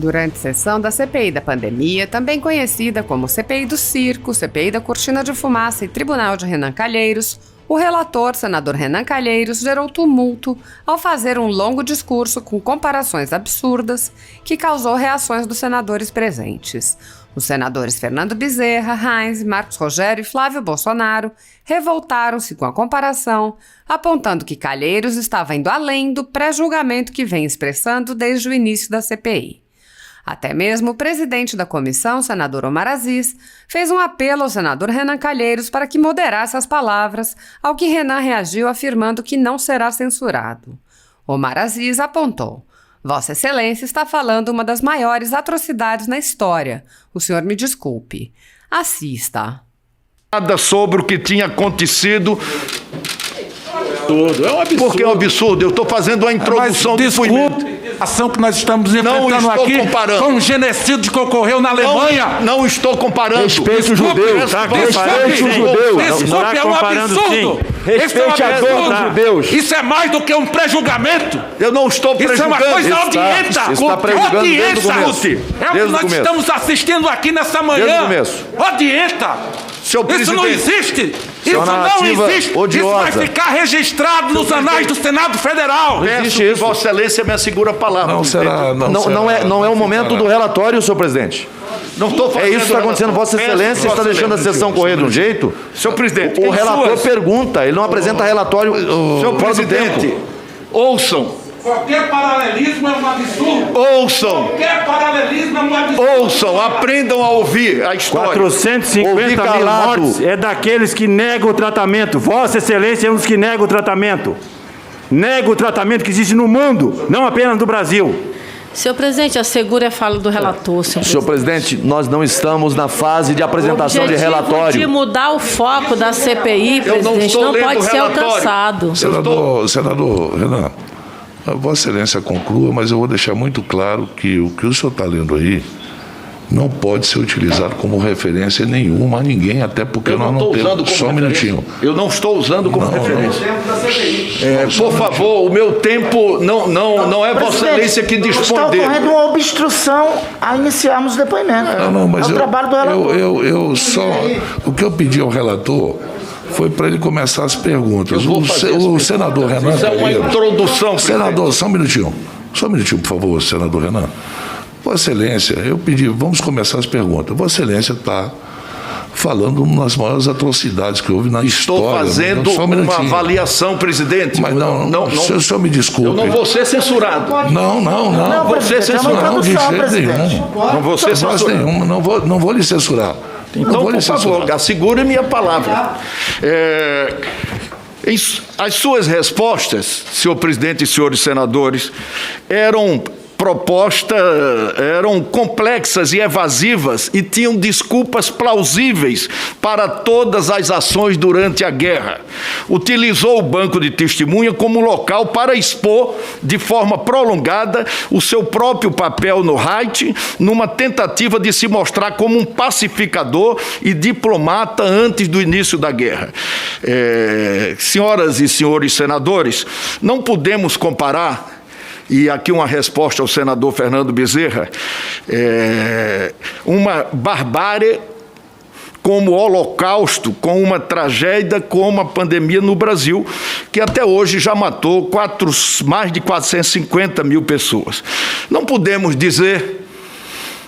Durante a sessão da CPI da pandemia, também conhecida como CPI do Circo, CPI da Cortina de Fumaça e Tribunal de Renan Calheiros, o relator, senador Renan Calheiros, gerou tumulto ao fazer um longo discurso com comparações absurdas que causou reações dos senadores presentes. Os senadores Fernando Bezerra, Reins, Marcos Rogério e Flávio Bolsonaro revoltaram-se com a comparação, apontando que Calheiros estava indo além do pré-julgamento que vem expressando desde o início da CPI. Até mesmo o presidente da comissão, senador Omar Aziz, fez um apelo ao senador Renan Calheiros para que moderasse as palavras, ao que Renan reagiu afirmando que não será censurado. Omar Aziz apontou: Vossa Excelência está falando uma das maiores atrocidades na história. O senhor me desculpe. Assista. Nada sobre o que tinha acontecido. É um absurdo. Por que é um absurdo? Eu estou fazendo uma introdução do depoimento. A ação que nós estamos enfrentando aqui com um genocídio que ocorreu na Alemanha. Não estou comparando. Respeite o judeu. Respeite o judeu. Desculpe, é um absurdo. Respeite a dor dos judeus. Isso é mais do que um pré-julgamento. Eu não estou prejulgando. Isso é uma coisa odienta. Está prejulgando desde o começo. É o que nós estamos assistindo aqui nessa manhã. Desde o começo. Odienta. Isso não existe! Isso não existe! Odiosa. Isso vai ficar registrado nos anais do Senado Federal! Peço que Vossa Excelência me assegura a palavra. Não é o momento do relatório, senhor presidente. Não estou fazendo. É isso que está acontecendo. Vossa Excelência está deixando a sessão correr de um jeito. Senhor presidente, o relator pergunta, ele não apresenta relatório. Senhor presidente, ouçam. Qualquer paralelismo é um absurdo. Ouçam. Qualquer paralelismo é um absurdo. Ouçam, aprendam a ouvir a história. 450 mil mortes é daqueles que negam o tratamento. Vossa Excelência é um dos que nega o tratamento. Nega o tratamento que existe no mundo, não apenas no Brasil. Senhor presidente, assegure a fala do relator, senhor presidente, nós não estamos na fase de apresentação de relatório. De mudar o foco da CPI, presidente, não pode ser alcançado. Senador Renan, a Vossa Excelência conclua, mas eu vou deixar muito claro que o que o senhor está lendo aí não pode ser utilizado como referência nenhuma a ninguém, até porque nós não temos. Só um minutinho. Eu não estou usando como referência. Por favor, o meu tempo não é Vossa Excelência que dispõe dele. Está ocorrendo uma obstrução a iniciarmos o depoimento. Mas é o trabalho do relator. O que eu pedi ao relator foi para ele começar as perguntas. O senador Renan Calheiros... Isso é uma introdução. Senador, só um minutinho, por favor, senador Renan. Vossa Excelência, eu pedi, vamos começar as perguntas. Vossa Excelência está falando uma das maiores atrocidades que houve na história. Estou fazendo uma avaliação, presidente. Mas não, o senhor me desculpe. Eu não vou ser censurado. Não vou ser censurado. De jeito nenhum. Não vou ser censurado. Não vou lhe censurar. Então, por favor, assegure-me a palavra. As suas respostas, senhor presidente e senhores senadores, eram complexas e evasivas e tinham desculpas plausíveis para todas as ações durante a guerra. Utilizou o banco de testemunha como local para expor de forma prolongada o seu próprio papel no Haiti, numa tentativa de se mostrar como um pacificador e diplomata antes do início da guerra. Senhoras e senhores senadores, não podemos comparar. E aqui uma resposta ao senador Fernando Bezerra, uma barbárie como o Holocausto, com uma tragédia como a pandemia no Brasil, que até hoje já matou mais de 450 mil pessoas. Não podemos dizer,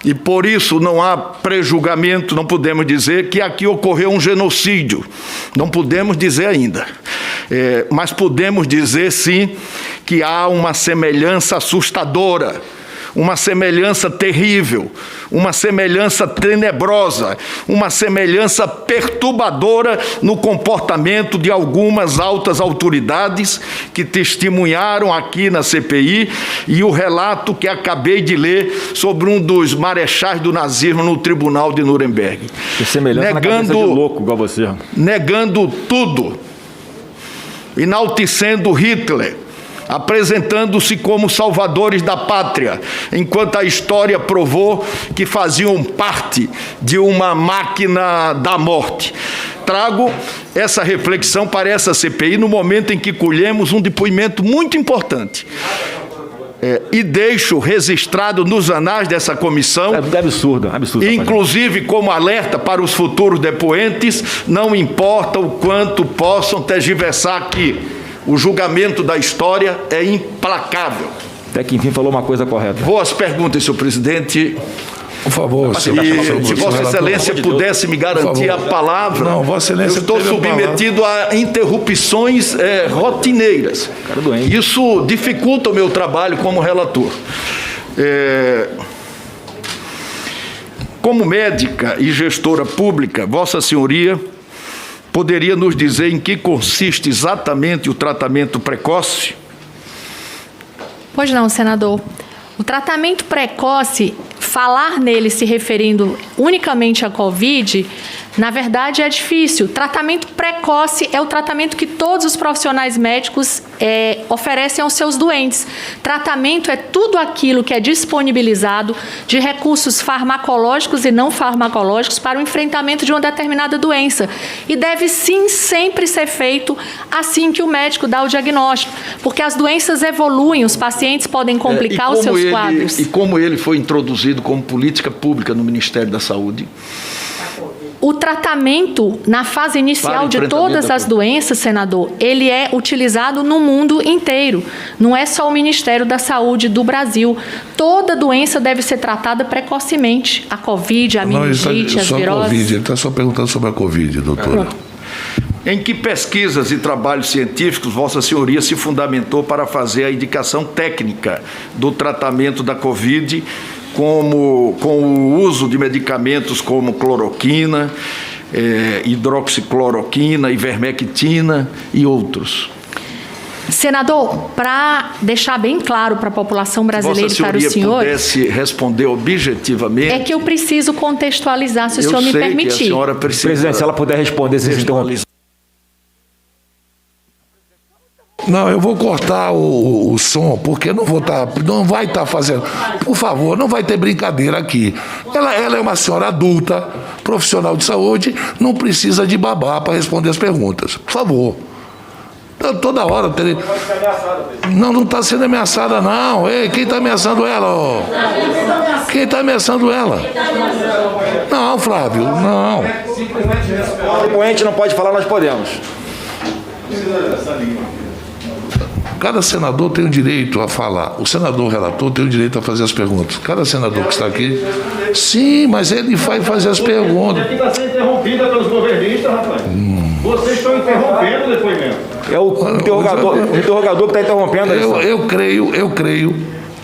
e por isso não há prejulgamento, não podemos dizer que aqui ocorreu um genocídio. Não podemos dizer ainda. Mas podemos dizer, sim, que há uma semelhança assustadora, uma semelhança terrível, uma semelhança tenebrosa, uma semelhança perturbadora no comportamento de algumas altas autoridades que testemunharam aqui na CPI e o relato que acabei de ler sobre um dos marechais do nazismo no Tribunal de Nuremberg. Que semelhança na cabeça de louco igual você. Negando tudo, enaltecendo Hitler, apresentando-se como salvadores da pátria, enquanto a história provou que faziam parte de uma máquina da morte. Trago essa reflexão para essa CPI no momento em que colhemos um depoimento muito importante. e deixo registrado nos anais dessa comissão, É absurdo. inclusive como alerta para os futuros depoentes, não importa o quanto possam tergiversar aqui, o julgamento da história é implacável. Até que enfim falou uma coisa correta. Boas perguntas, senhor presidente. Por favor, Se Vossa Excelência pudesse me garantir a palavra, não, Vossa Excelência, eu estou submetido a interrupções rotineiras. Isso dificulta o meu trabalho como relator. Como médica e gestora pública, Vossa Senhoria poderia nos dizer em que consiste exatamente o tratamento precoce? Pois não, senador. O tratamento precoce, falar nele se referindo unicamente à Covid, na verdade é difícil. Tratamento precoce é o tratamento que todos os profissionais médicos oferecem aos seus doentes. Tratamento é tudo aquilo que é disponibilizado de recursos farmacológicos e não farmacológicos para o enfrentamento de uma determinada doença. E deve sim sempre ser feito assim que o médico dá o diagnóstico, porque as doenças evoluem, os pacientes podem complicar os seus quadros. E como ele foi introduzido como política pública no Ministério da Saúde? O tratamento, na fase inicial de todas as doenças, senador, ele é utilizado no mundo inteiro. Não é só o Ministério da Saúde do Brasil. Toda doença deve ser tratada precocemente. A Covid, a meningite, as viroses. Ele está só perguntando sobre a Covid, doutora. Em que pesquisas e trabalhos científicos Vossa Senhoria se fundamentou para fazer a indicação técnica do tratamento da Covid, com o uso de medicamentos como cloroquina, hidroxicloroquina, ivermectina e outros? Senador, para deixar bem claro para a população brasileira e para o senhor... Se Vossa Senhoria pudesse responder objetivamente... É que eu preciso contextualizar, se o senhor me permitir. Eu sei que a senhora precisa... Presidente, se ela puder responder, se contextualizar. Não, eu vou cortar o som, porque não vai estar fazendo. Por favor, não vai ter brincadeira aqui. Ela é uma senhora adulta, profissional de saúde, não precisa de babá para responder as perguntas. Por favor. Toda hora. Não está sendo ameaçada, não. Ei, quem está ameaçando ela? Ó? Quem está ameaçando ela? Não, Flávio, não. O depoente não pode falar, nós podemos. Cada senador tem o direito a falar. O senador relator tem o direito a fazer as perguntas. Cada senador que está aqui... Sim, mas ele vai fazer as perguntas. Aqui está sendo interrompida pelos governistas, rapaz. Vocês estão interrompendo o depoimento. É o interrogador que está interrompendo.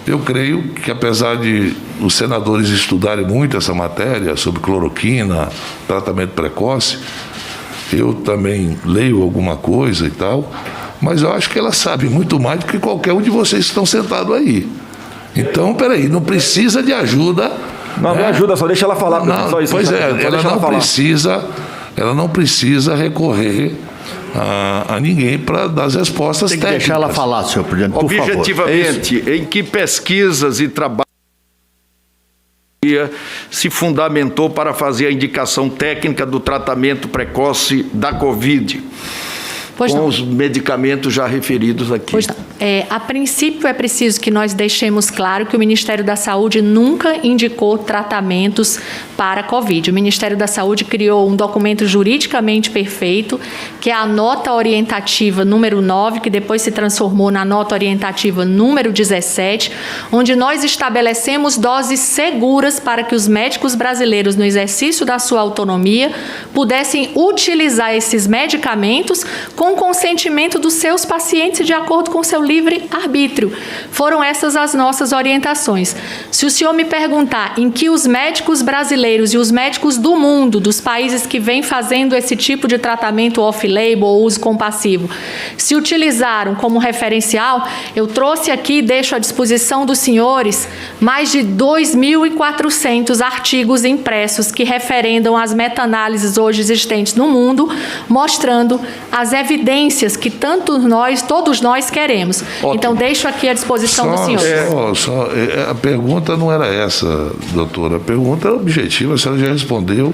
Eu creio que, apesar de os senadores estudarem muito essa matéria sobre cloroquina, tratamento precoce, eu também leio alguma coisa e tal... Mas eu acho que ela sabe muito mais do que qualquer um de vocês que estão sentados aí. Então, peraí, não precisa de ajuda. Não, não ajuda, só deixa ela falar. Não, só isso, pois ela não precisa recorrer a ninguém para dar as respostas técnicas. Tem que deixar ela falar, senhor presidente, por favor. Objetivamente, em que pesquisas e trabalhos se fundamentou para fazer a indicação técnica do tratamento precoce da Covid? Com os medicamentos já referidos aqui. Pois não. A princípio, é preciso que nós deixemos claro que o Ministério da Saúde nunca indicou tratamentos para a Covid. O Ministério da Saúde criou um documento juridicamente perfeito, que é a nota orientativa número 9, que depois se transformou na nota orientativa número 17, onde nós estabelecemos doses seguras para que os médicos brasileiros, no exercício da sua autonomia, pudessem utilizar esses medicamentos com consentimento dos seus pacientes e de acordo com seu livre arbítrio. Foram essas as nossas orientações. Se o senhor me perguntar em que os médicos brasileiros e os médicos do mundo, dos países que vêm fazendo esse tipo de tratamento off-label ou uso compassivo, se utilizaram como referencial, eu trouxe aqui e deixo à disposição dos senhores mais de 2.400 artigos impressos que referendam as meta-análises hoje existentes no mundo, mostrando as evidências que todos nós queremos. Ótimo. Então, deixo aqui à disposição do senhor. A pergunta não era essa, doutora. A pergunta era objetiva, a senhora já respondeu.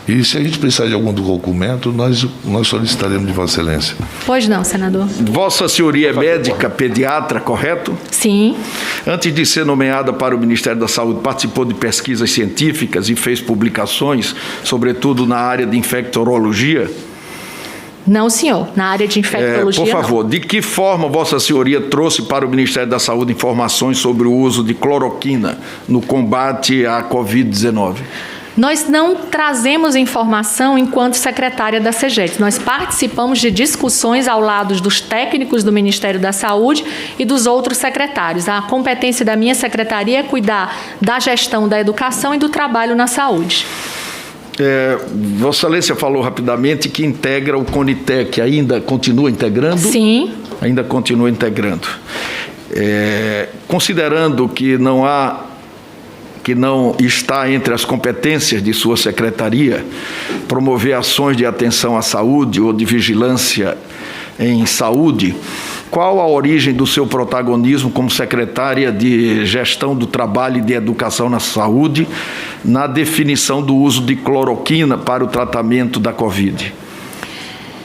E se a gente precisar de algum documento, nós solicitaremos de Vossa Excelência. Pois não, senador. Vossa Senhoria é médica, pediatra, correto? Sim. Antes de ser nomeada para o Ministério da Saúde, participou de pesquisas científicas e fez publicações, sobretudo na área de infectologia? Não, senhor. Na área de infectologia, por favor, não. De que forma Vossa Senhoria trouxe para o Ministério da Saúde informações sobre o uso de cloroquina no combate à Covid-19? Nós não trazemos informação enquanto secretária da CEGET. Nós participamos de discussões ao lado dos técnicos do Ministério da Saúde e dos outros secretários. A competência da minha secretaria é cuidar da gestão da educação e do trabalho na saúde. Vossa Excelência falou rapidamente que integra o CONITEC. Ainda continua integrando? Sim. Ainda continua integrando. Considerando que não está entre as competências de sua secretaria promover ações de atenção à saúde ou de vigilância em saúde, qual a origem do seu protagonismo como secretária de Gestão do Trabalho e de Educação na Saúde na definição do uso de cloroquina para o tratamento da Covid?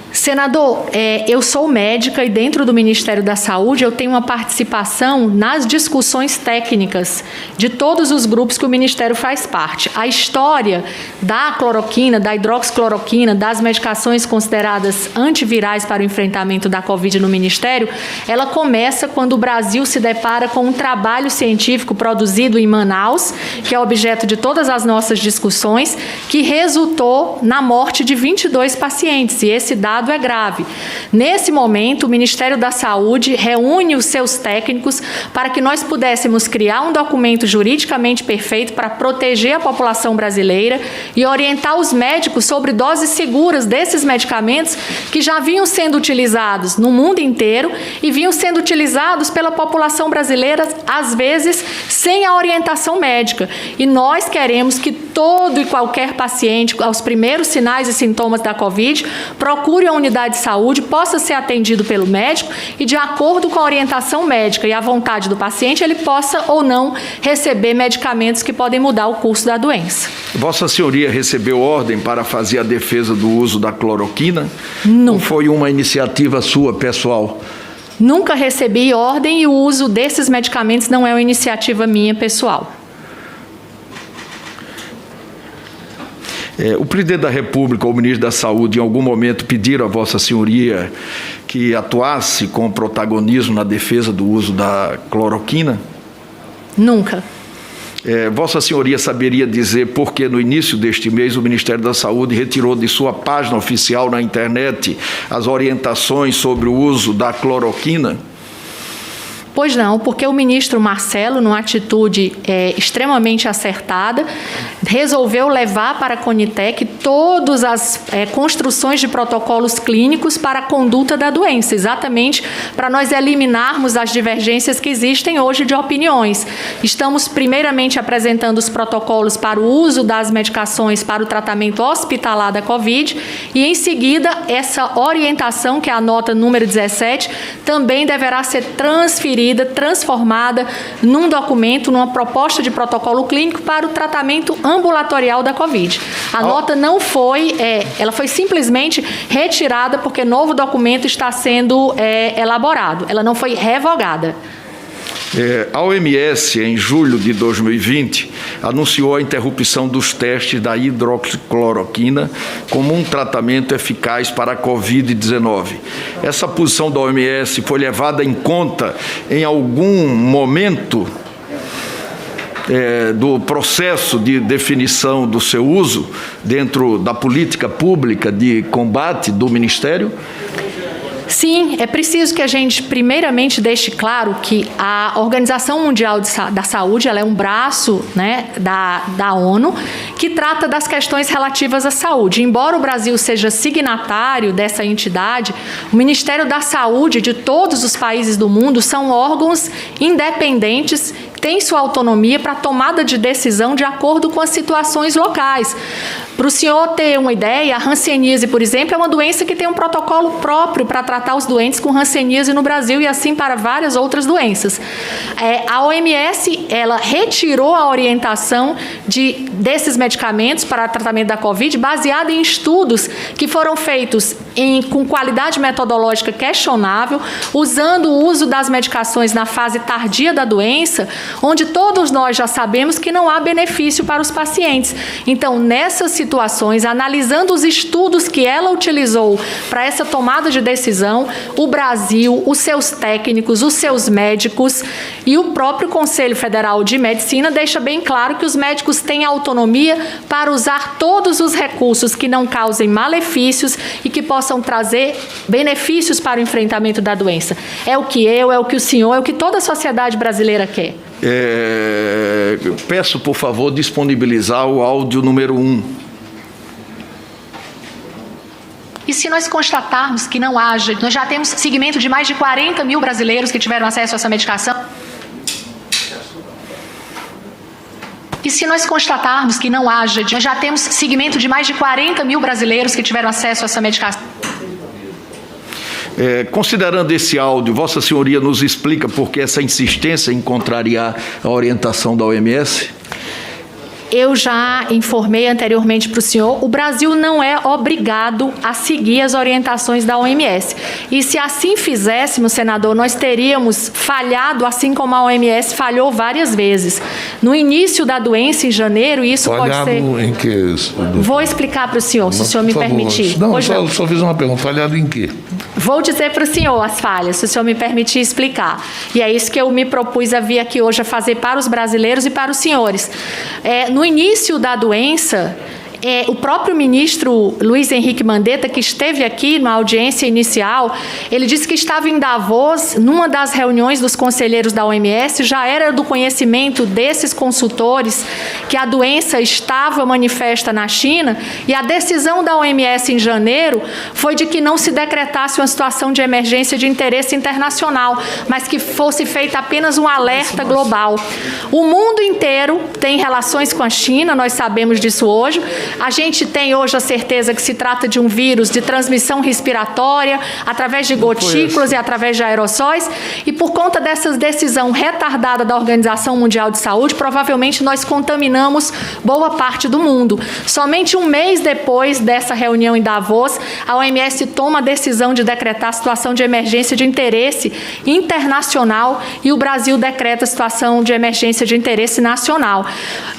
Senador, eu sou médica e dentro do Ministério da Saúde eu tenho uma participação nas discussões técnicas de todos os grupos que o Ministério faz parte. A história da cloroquina, da hidroxicloroquina, das medicações consideradas antivirais para o enfrentamento da Covid no Ministério, ela começa quando o Brasil se depara com um trabalho científico produzido em Manaus, que é objeto de todas as nossas discussões, que resultou na morte de 22 pacientes, e esse dado é grave. Nesse momento, o Ministério da Saúde reúne os seus técnicos para que nós pudéssemos criar um documento juridicamente perfeito para proteger a população brasileira e orientar os médicos sobre doses seguras desses medicamentos que já vinham sendo utilizados no mundo inteiro e vinham sendo utilizados pela população brasileira, às vezes, sem a orientação médica. E nós queremos que todo e qualquer paciente, aos primeiros sinais e sintomas da Covid, procure a unidade de saúde, possa ser atendido pelo médico e, de acordo com a orientação médica e a vontade do paciente, ele possa ou não receber medicamentos que podem mudar o curso da doença. Vossa Senhoria recebeu ordem para fazer a defesa do uso da cloroquina? Não. Ou foi uma iniciativa sua, pessoal? Nunca recebi ordem e o uso desses medicamentos não é uma iniciativa minha, pessoal. O presidente da República ou o ministro da Saúde, em algum momento, pediram a Vossa Senhoria que atuasse com protagonismo na defesa do uso da cloroquina? Nunca. Vossa Senhoria saberia dizer por que, no início deste mês, o Ministério da Saúde retirou de sua página oficial na internet as orientações sobre o uso da cloroquina? Pois não, porque o ministro Marcelo, numa atitude extremamente acertada, resolveu levar para a CONITEC todas as construções de protocolos clínicos para a conduta da doença, exatamente para nós eliminarmos as divergências que existem hoje de opiniões. Estamos primeiramente apresentando os protocolos para o uso das medicações para o tratamento hospitalar da Covid e, em seguida, essa orientação, que é a nota número 17, também deverá ser transformada num documento, numa proposta de protocolo clínico para o tratamento ambulatorial da Covid. A nota não foi, ela foi simplesmente retirada porque novo documento está sendo elaborado. Ela não foi revogada. A OMS, em julho de 2020, anunciou a interrupção dos testes da hidroxicloroquina como um tratamento eficaz para a Covid-19. Essa posição da OMS foi levada em conta em algum momento do processo de definição do seu uso dentro da política pública de combate do Ministério? Sim, é preciso que a gente primeiramente deixe claro que a Organização Mundial da Saúde, ela é um braço, da ONU, que trata das questões relativas à saúde. Embora o Brasil seja signatário dessa entidade, o Ministério da Saúde de todos os países do mundo são órgãos independentes, têm sua autonomia para tomada de decisão de acordo com as situações locais. Para o senhor ter uma ideia, a hanseníase, por exemplo, é uma doença que tem um protocolo próprio para tratar os doentes com hanseníase no Brasil e assim para várias outras doenças. A OMS, ela retirou a orientação desses medicamentos para tratamento da Covid baseada em estudos que foram feitos com qualidade metodológica questionável, usando o uso das medicações na fase tardia da doença, onde todos nós já sabemos que não há benefício para os pacientes. Então, nessas situações, analisando os estudos que ela utilizou para essa tomada de decisão, o Brasil, os seus técnicos, os seus médicos e o próprio Conselho Federal de Medicina deixa bem claro que os médicos têm autonomia para usar todos os recursos que não causem malefícios e que possam trazer benefícios para o enfrentamento da doença. É o que é o que o senhor, é o que toda a sociedade brasileira quer. Peço, por favor, disponibilizar o áudio número 1. E se nós constatarmos que não haja, nós já temos segmento de mais de 40 mil brasileiros que tiveram acesso a essa medicação. E se nós constatarmos que não haja, nós já temos segmento de mais de 40 mil brasileiros que tiveram acesso a essa medicação. Considerando esse áudio, Vossa Senhoria nos explica por que essa insistência em contrariar a orientação da OMS? Eu já informei anteriormente para o senhor, o Brasil não é obrigado a seguir as orientações da OMS. E se assim fizéssemos, senador, nós teríamos falhado, assim como a OMS falhou várias vezes. No início da doença, em janeiro, isso falhado pode ser... em que? Vou explicar para o senhor, se o senhor me permitir. Não, só fiz uma pergunta. Falhado em quê? Vou dizer para o senhor as falhas, se o senhor me permitir explicar. E é isso que eu me propus a vir aqui hoje a fazer para os brasileiros e para os senhores. No início da doença, o próprio ministro Luiz Henrique Mandetta, que esteve aqui na audiência inicial, ele disse que estava em Davos, numa das reuniões dos conselheiros da OMS, já era do conhecimento desses consultores que a doença estava manifesta na China, e a decisão da OMS em janeiro foi de que não se decretasse uma situação de emergência de interesse internacional, mas que fosse feita apenas um alerta global. O mundo inteiro tem relações com a China, nós sabemos disso hoje. A gente tem hoje a certeza que se trata de um vírus de transmissão respiratória, através de gotículas e através de aerossóis, e por conta dessa decisão retardada da Organização Mundial de Saúde, provavelmente nós contaminamos boa parte do mundo. Somente um mês depois dessa reunião em Davos, a OMS toma a decisão de decretar a situação de emergência de interesse internacional e o Brasil decreta a situação de emergência de interesse nacional.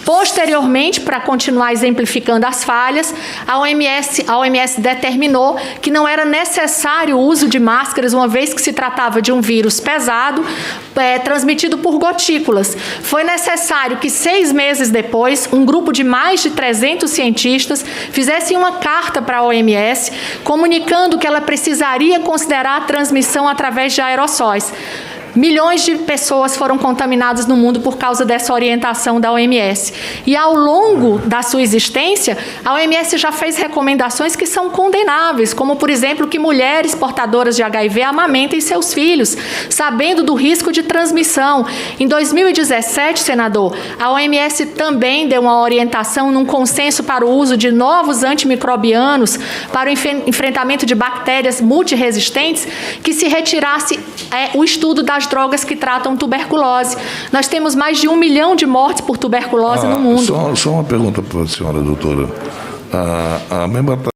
Posteriormente, para continuar exemplificando as falhas, a OMS determinou que não era necessário o uso de máscaras, uma vez que se tratava de um vírus pesado, transmitido por gotículas. Foi necessário que 6 meses depois, um grupo de mais de 300 cientistas fizessem uma carta para a OMS, comunicando que ela precisaria considerar a transmissão através de aerossóis. Milhões de pessoas foram contaminadas no mundo por causa dessa orientação da OMS. E ao longo da sua existência, a OMS já fez recomendações que são condenáveis, como, por exemplo, que mulheres portadoras de HIV amamentem seus filhos, sabendo do risco de transmissão. Em 2017, senador, a OMS também deu uma orientação num consenso para o uso de novos antimicrobianos para o enfrentamento de bactérias multiresistentes, que se retirasse o estudo das drogas que tratam tuberculose. Nós temos mais de 1 milhão de mortes por tuberculose no mundo. Só uma pergunta para a senhora, doutora. A mesma